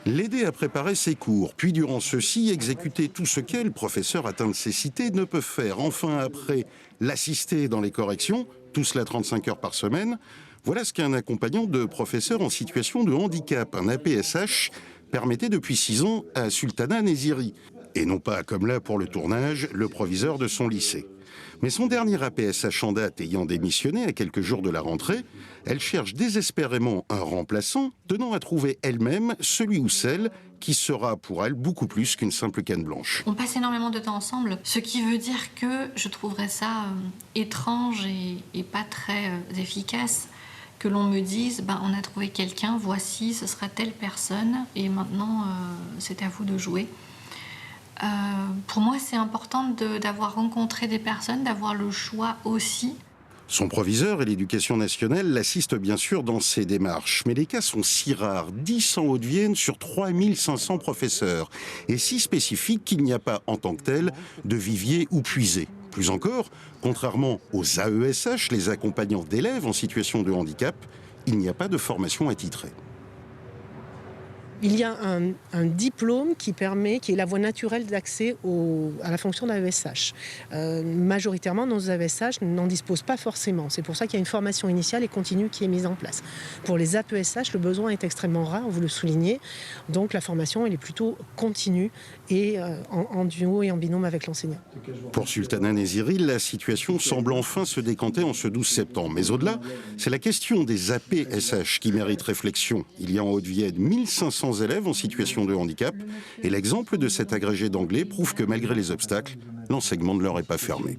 L'aider à préparer ses cours, puis durant ceux-ci, exécuter tout ce qu'est le professeur atteint de cécité ne peut faire. Enfin, après, l'assister dans les corrections, tout cela 35 heures par semaine. Voilà ce qu'un accompagnant de professeur en situation de handicap, un APSH, permettait depuis 6 ans à Sultana Neziri. Et non pas, comme là pour le tournage, le proviseur de son lycée. Mais son dernier APSH en date ayant démissionné à quelques jours de la rentrée, elle cherche désespérément un remplaçant, tenant à trouver elle-même celui ou celle qui sera pour elle beaucoup plus qu'une simple canne blanche. On passe énormément de temps ensemble, ce qui veut dire que je trouverais ça étrange et pas très efficace que l'on me dise on a trouvé quelqu'un, voici, ce sera telle personne et maintenant c'est à vous de jouer. Pour moi, c'est important d'avoir rencontré des personnes, d'avoir le choix aussi. Son proviseur et l'Éducation nationale l'assistent bien sûr dans ses démarches, mais les cas sont si rares, 10 en Haute-Vienne sur 3500 professeurs, et si spécifiques qu'il n'y a pas en tant que tel de vivier ou puisé. Plus encore, contrairement aux AESH, les accompagnants d'élèves en situation de handicap, il n'y a pas de formation attitrée. Il y a un diplôme qui est la voie naturelle d'accès à la fonction d'AESH. Majoritairement, nos AESH n'en disposent pas forcément. C'est pour ça qu'il y a une formation initiale et continue qui est mise en place. Pour les APSH, le besoin est extrêmement rare, vous le soulignez. Donc la formation, elle est plutôt continue et en duo et en binôme avec l'enseignant. Pour Sultana Neziri, la situation semble enfin se décanter en ce 12 septembre. Mais au-delà, c'est la question des APSH qui mérite réflexion. Il y a en Haute-Vienne 1500 élèves en situation de handicap et l'exemple de cet agrégé d'anglais prouve que malgré les obstacles, l'enseignement ne leur est pas fermé.